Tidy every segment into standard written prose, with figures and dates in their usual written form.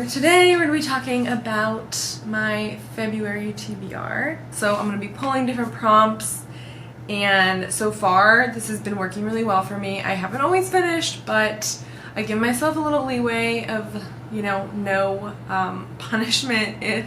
Today we're going to be talking about my February TBR. So I'm going to be pulling different prompts, and so far this has been working really well for me. I haven't always finished, but I give myself a little leeway of, you know, no punishment if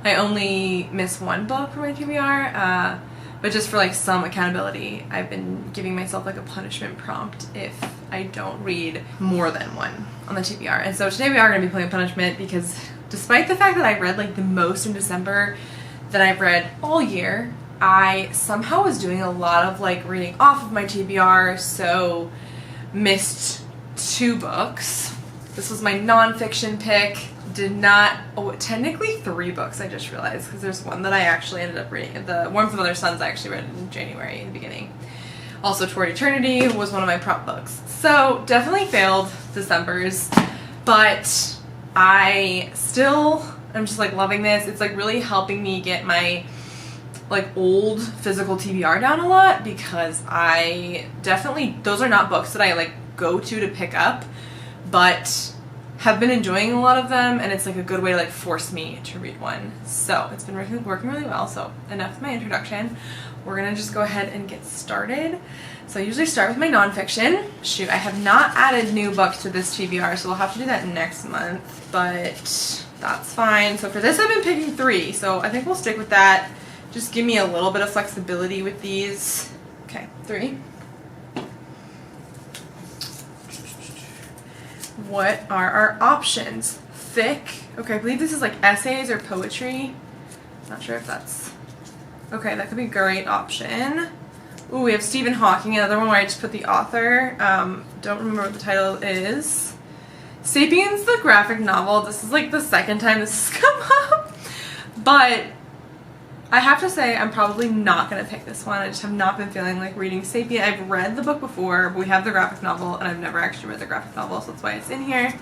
I only miss one book for my TBR, but just for like some accountability, I've been giving myself like a punishment prompt if I don't read more than one on the TBR. And so today we are going to be playing punishment because despite the fact that I've read like the most in December that I've read all year, I somehow was doing a lot of like reading off of my TBR, so missed 2 books. This was my nonfiction pick. Technically 3 books, I just realized, because there's one that I actually ended up reading. The Warmth of Other Suns I actually read in January in the beginning. Also Toward Eternity was one of my prop books. So definitely failed December's, but I'm just like loving this. It's like really helping me get my like old physical TBR down a lot, because those are not books that I like go to pick up, but have been enjoying a lot of them, and it's like a good way to like force me to read one. So it's been working really well. So enough of my introduction. We're gonna just go ahead and get started. So I usually start with my nonfiction. Shoot, I have not added new books to this TBR, so we'll have to do that next month, but that's fine. So for this I've been picking 3, so I think we'll stick with that. Just give me a little bit of flexibility with these. Okay, 3. What are our options? Thick. Okay, I believe this is like essays or poetry. Not sure if that's... Okay, that could be a great option. Ooh, we have Stephen Hawking, another one where I just put the author. Don't remember what the title is. Sapiens, the graphic novel. This is like the second time this has come up. But I have to say I'm probably not going to pick this one. I just have not been feeling like reading Sapien. I've read the book before, but we have the graphic novel, and I've never actually read the graphic novel, so that's why it's in here.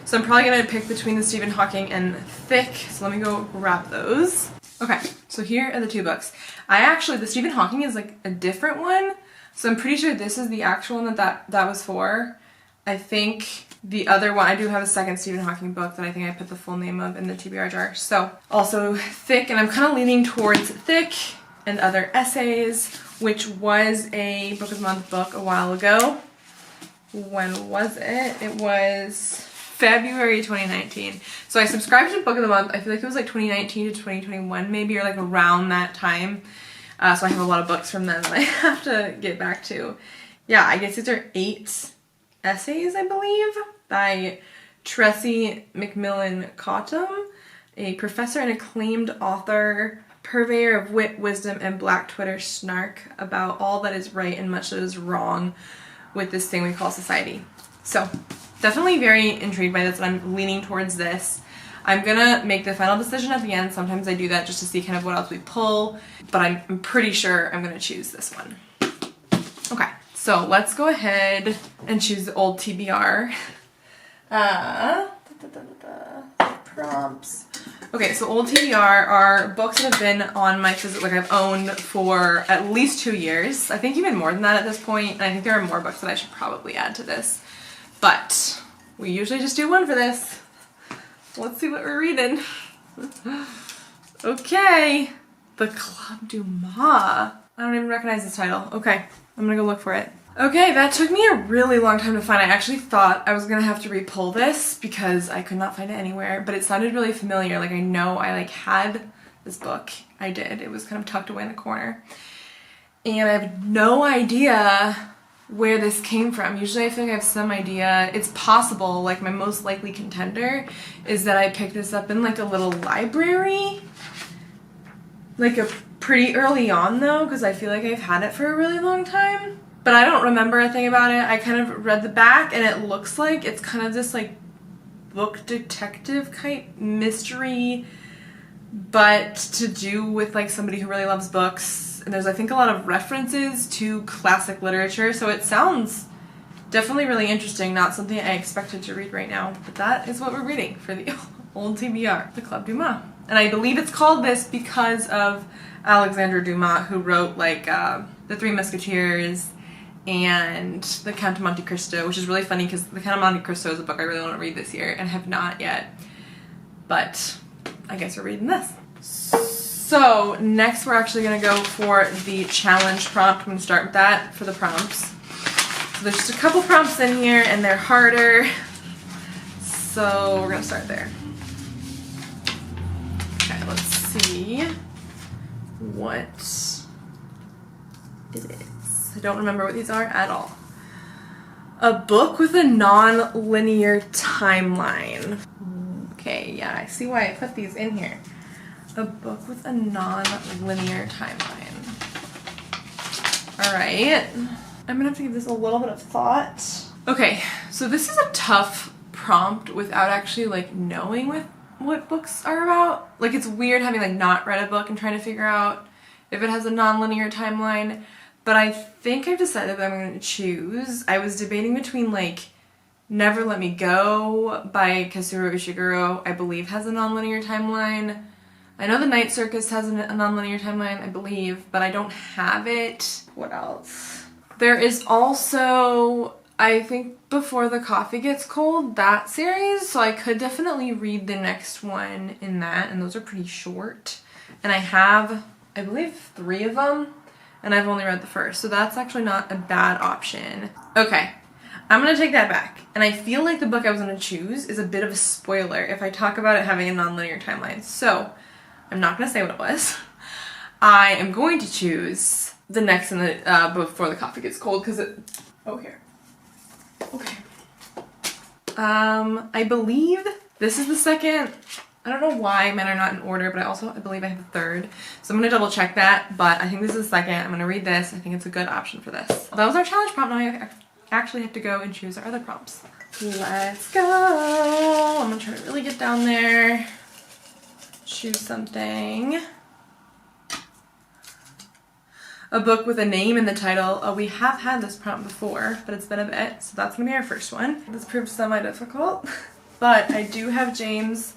So I'm probably going to pick between the Stephen Hawking and Thick, so let me go grab those. Okay, so here are the 2 books. The Stephen Hawking is like a different one, so I'm pretty sure this is the actual one that was for. I think the other one, I do have a second Stephen Hawking book that I think I put the full name of in the TBR jar. So also Thick, and I'm kind of leaning towards Thick and Other Essays, which was a Book of the Month book a while ago. When was it? It was February 2019. So I subscribed to Book of the Month. I feel like it was like 2019 to 2021 maybe, or like around that time. So I have a lot of books from them that I have to get back to. Yeah, I guess these are 8 essays, I believe, by Tressie McMillan Cottom, a professor and acclaimed author, purveyor of wit, wisdom, and black Twitter snark about all that is right and much that is wrong with this thing we call society. So definitely very intrigued by this, and I'm leaning towards this. I'm gonna make the final decision at the end. Sometimes I do that just to see kind of what else we pull, but I'm pretty sure I'm gonna choose this one. Okay. So let's go ahead and choose the old TBR. Prompts. Okay, so old TBR are books that have been on my physical, like I've owned for at least 2 years. I think even more than that at this point, and I think there are more books that I should probably add to this. But we usually just do one for this. Let's see what we're reading. Okay, The Club du Mât. I don't even recognize this title. Okay, I'm gonna go look for it. Okay, that took me a really long time to find. I actually thought I was gonna have to re-pull this because I could not find it anywhere, but it sounded really familiar. Like I know I like had this book. I did. It was kind of tucked away in the corner. And I have no idea where this came from. Usually I feel like I have some idea. It's possible, like my most likely contender is that I picked this up in like a little library. Like a pretty early on though, because I feel like I've had it for a really long time. But I don't remember a thing about it. I kind of read the back, and it looks like it's kind of this like book detective type mystery, but to do with like somebody who really loves books. And there's I think a lot of references to classic literature, so it sounds definitely really interesting. Not something I expected to read right now, but that is what we're reading for the old TBR, The Club du Mât. And I believe it's called this because of Alexandre Dumas, who wrote like The Three Musketeers and The Count of Monte Cristo, which is really funny because The Count of Monte Cristo is a book I really want to read this year and have not yet. but I guess we're reading this. So next we're actually gonna go for the challenge prompt. I'm gonna start with that for the prompts. So there's just a couple prompts in here and they're harder. So we're gonna start there. Okay, let's see what it is. I don't remember what these are at all. A book with a non-linear timeline. Okay, yeah, I see why I put these in here. A book with a non-linear timeline. All right, I'm gonna have to give this a little bit of thought. Okay, so this is a tough prompt without actually like knowing what books are about. Like it's weird having like not read a book and trying to figure out if it has a non-linear timeline, but I think I've decided that I'm going to choose. I was debating between like Never Let Me Go by Katsuro Ishiguro, I believe has a non-linear timeline. I know The Night Circus has a non-linear timeline, I believe, but I don't have it. What else? There is also, I think, Before the Coffee Gets Cold, that series, so I could definitely read the next one in that, and those are pretty short. And I have, I believe, 3 of them, and I've only read the first, so that's actually not a bad option. Okay, I'm gonna take that back, and I feel like the book I was gonna choose is a bit of a spoiler if I talk about it having a non-linear timeline, so I'm not gonna say what it was. I am going to choose the next in the Before the Coffee Gets Cold, because it, oh here. Okay. I believe this is the second. I don't know why mine are not in order, but I believe I have the third. So I'm gonna double check that, but I think this is the second. I'm gonna read this. I think it's a good option for this. That was our challenge prompt. Now I actually have to go and choose our other prompts. Let's go. I'm gonna try to really get down there. Choose something. A book with a name in the title. Oh, we have had this prompt before, but it's been a bit, so that's gonna be our first one. This proved semi-difficult, but I do have James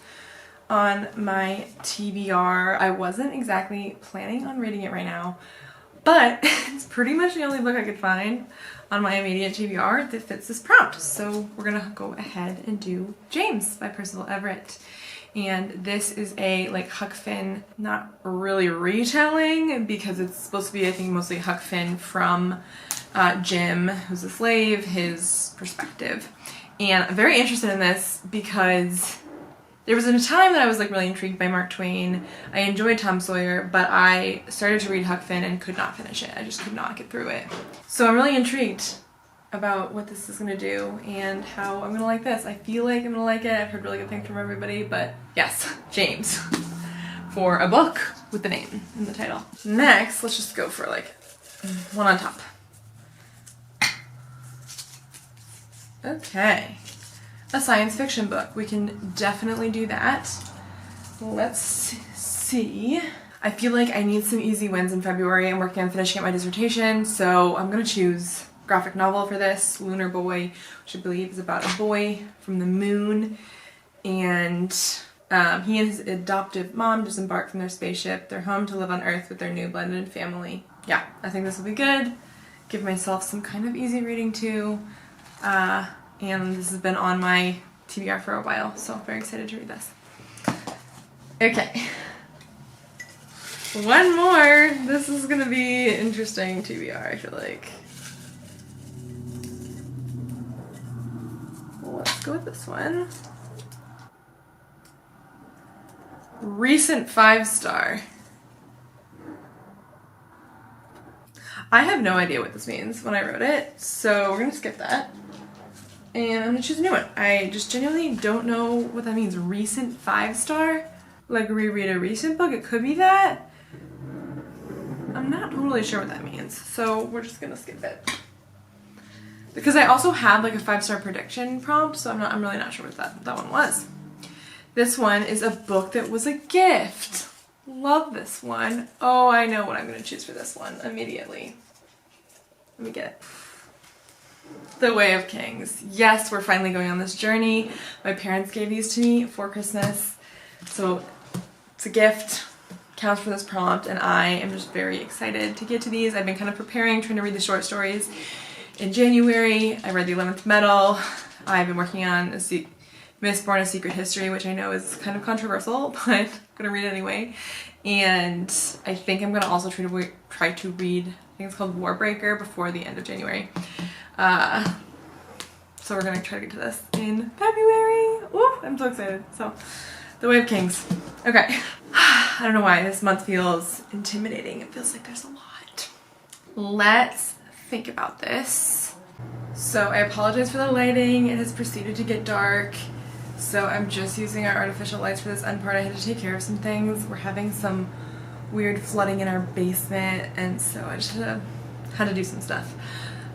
on my TBR. I wasn't exactly planning on reading it right now, but it's pretty much the only book I could find on my immediate TBR that fits this prompt. So we're gonna go ahead and do James by Percival Everett. And this is a like Huck Finn, not really retelling because it's supposed to be, I think, mostly Huck Finn from Jim, who's a slave, his perspective. And I'm very interested in this because there was a time that I was like really intrigued by Mark Twain. I enjoyed Tom Sawyer, but I started to read Huck Finn and could not finish it. I just could not get through it. So I'm really intrigued about what this is gonna do and how I'm gonna like this. I feel like I'm gonna like it. I've heard really good things from everybody, but yes, James for a book with the name in the title. Next, let's just go for like one on top. Okay, a science fiction book. We can definitely do that. Let's see. I feel like I need some easy wins in February. I'm working on finishing up my dissertation, so I'm gonna choose graphic novel for this, Lunar Boy, which I believe is about a boy from the moon, and he and his adoptive mom disembark from their spaceship. They're home to live on Earth with their new blended family. Yeah, I think this will be good. Give myself some kind of easy reading too, and this has been on my TBR for a while, so I'm very excited to read this. Okay. One more. This is gonna be interesting TBR, I feel like. Let's go with this one. Recent 5-star. I have no idea what this means when I wrote it, so we're gonna skip that. And I'm gonna choose a new one. I just genuinely don't know what that means. Recent 5-star? Like reread a recent book? It could be that. I'm not totally sure what that means, so we're just gonna skip it. Because I also had like a 5-star prediction prompt, so I'm really not sure what that one was. This one is a book that was a gift. Love this one. Oh, I know what I'm gonna choose for this one immediately. Let me get it. The Way of Kings. Yes, we're finally going on this journey. My parents gave these to me for Christmas, so it's a gift. Counts for this prompt, and I am just very excited to get to these. I've been kind of preparing, trying to read the short stories. In January, I read The 11th Metal. I've been working on a Mistborn: A Secret History, which I know is kind of controversial, but I'm gonna read it anyway. And I think I'm gonna also try to read, I think it's called Warbreaker, before the end of January. So we're gonna try to get to this in February. Ooh, I'm so excited. So, The Way of Kings. Okay. I don't know why this month feels intimidating. It feels like there's a lot. Let's think about this. So I apologize for the lighting. It has proceeded to get dark. So I'm just using our artificial lights for this end part. I had to take care of some things. We're having some weird flooding in our basement, and so I just had to do some stuff.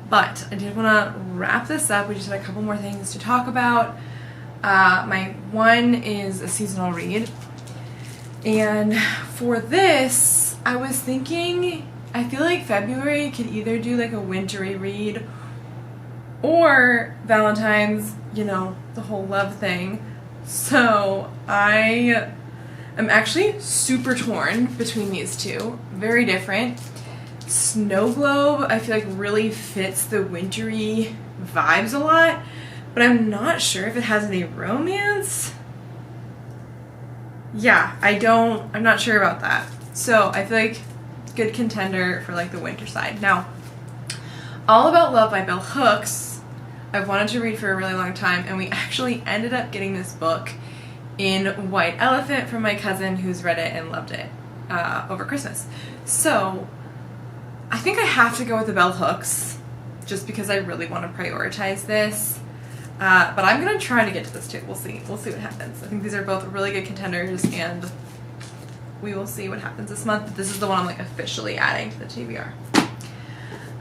But I did want to wrap this up. We just had a couple more things to talk about. My one is a seasonal read. And for this, I was thinking, I feel like February could either do like a wintry read or Valentine's, you know, the whole love thing. So I am actually super torn between these two. Very different. Snow Globe, I feel like really fits the wintry vibes a lot, but I'm not sure if it has any romance. Yeah, I'm not sure about that. So I feel like good contender for like the winter side. Now, All About Love by Bell Hooks, I've wanted to read for a really long time, and we actually ended up getting this book in White Elephant from my cousin who's read it and loved it over Christmas. So I think I have to go with the Bell Hooks just because I really want to prioritize this. But I'm going to try to get to this too. We'll see. We'll see what happens. I think these are both really good contenders, and we will see what happens this month. But this is the one I'm like officially adding to the TBR.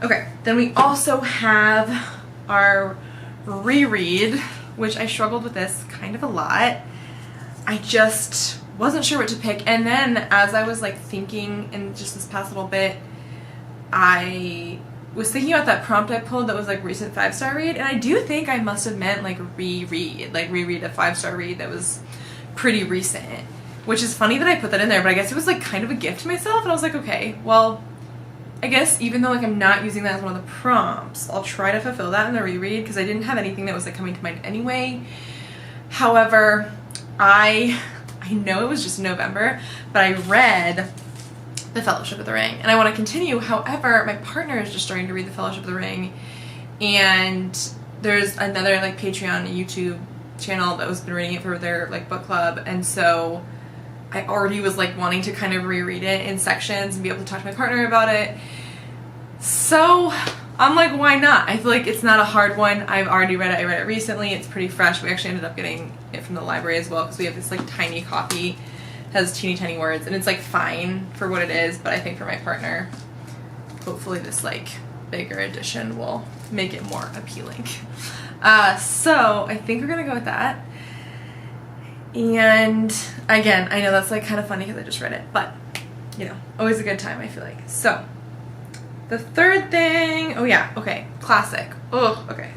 Okay, then we also have our reread, which I struggled with this kind of a lot. I just wasn't sure what to pick, and then as I was like thinking in just this past little bit, I was thinking about that prompt I pulled that was like recent 5-star read, and I do think I must have meant like reread a 5-star read that was pretty recent, which is funny that I put that in there, but I guess it was like kind of a gift to myself, and I was like, okay, well, I guess even though like I'm not using that as one of the prompts, I'll try to fulfill that in the reread because I didn't have anything that was like coming to mind anyway. However, I know it was just November, but I read The Fellowship of the Ring, and I want to continue. However, my partner is just starting to read The Fellowship of the Ring, and there's another like Patreon YouTube channel that was been reading it for their like book club, and so I already was like wanting to kind of reread it in sections and be able to talk to my partner about it. So I'm like, why not? I feel like it's not a hard one. I've already read it. I read it recently. It's pretty fresh. We actually ended up getting it from the library as well because we have this like tiny copy. Has teeny tiny words, and it's like fine for what it is, but I think for my partner, hopefully this like bigger edition will make it more appealing. So I think we're gonna go with that. And again, I know that's like kind of funny because I just read it, but you know, always a good time, I feel like. So the third thing, oh yeah, okay, classic. Oh, okay.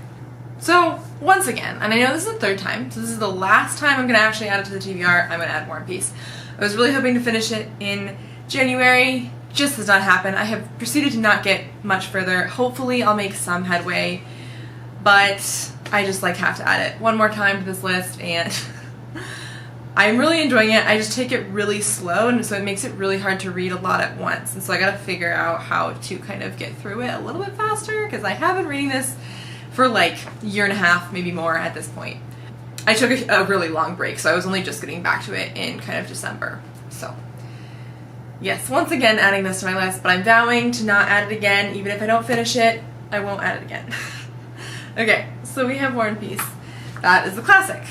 So once again, and I know this is the third time, so this is the last time I'm gonna actually add it to the TBR. I'm gonna add War and Peace. I was really hoping to finish it in January, just does not happen. I have proceeded to not get much further. Hopefully I'll make some headway, but I just like have to add it one more time to this list, and I'm really enjoying it. I just take it really slow, and so it makes it really hard to read a lot at once, and so I gotta figure out how to kind of get through it a little bit faster, because I have been reading this for like a year and a half, maybe more at this point. I took a really long break, so I was only just getting back to it in kind of December. So yes, once again adding this to my list, but I'm vowing to not add it again. Even if I don't finish it, I won't add it again. Okay, so we have War and Peace. That is the classic.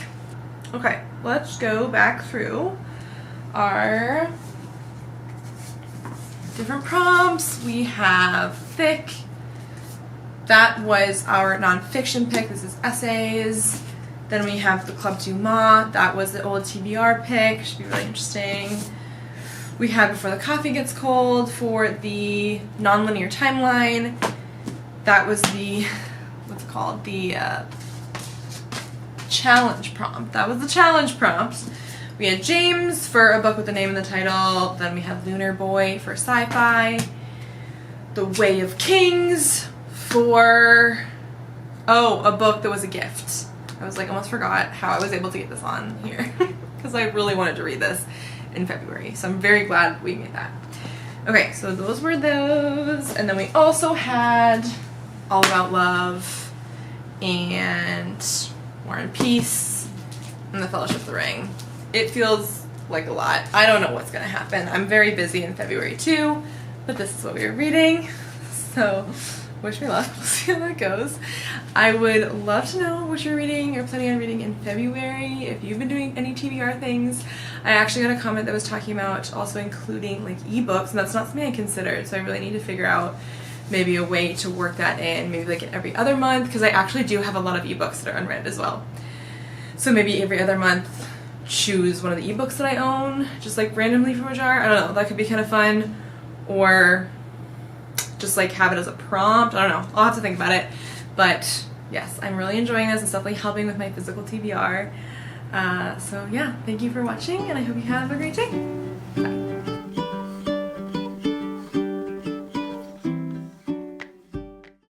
Okay, let's go back through our different prompts. We have thick. That was our nonfiction pick. This is essays. Then we have the Club du Mans. That was the old TBR pick. Should be really interesting. We have Before the Coffee Gets Cold for the nonlinear timeline. That was the, what's it called? The challenge prompt. That was the challenge prompt. We had James for a book with the name in the title. Then we have Lunar Boy for sci-fi. The Way of Kings for, oh, a book that was a gift. I was like, almost forgot how I was able to get this on here because I really wanted to read this in February. So I'm very glad we made that. Okay, so those were those. And then we also had All About Love and War and Peace and The Fellowship of the Ring. It feels like a lot. I don't know what's going to happen. I'm very busy in February too, but this is what we were reading. So wish me luck. We'll see how that goes. I would love to know what you're reading or planning on reading in February, if you've been doing any TBR things. I actually got a comment that was talking about also including like ebooks, and that's not something I considered, so I really need to figure out maybe a way to work that in, maybe like every other month, because I actually do have a lot of ebooks that are unread as well. So maybe every other month choose one of the ebooks that I own, just like randomly from a jar. I don't know, that could be kind of fun. Or just like have it as a prompt. I don't know. I'll have to think about it. But yes, I'm really enjoying this. It's definitely helping with my physical TBR. So yeah, thank you for watching, and I hope you have a great day. Bye.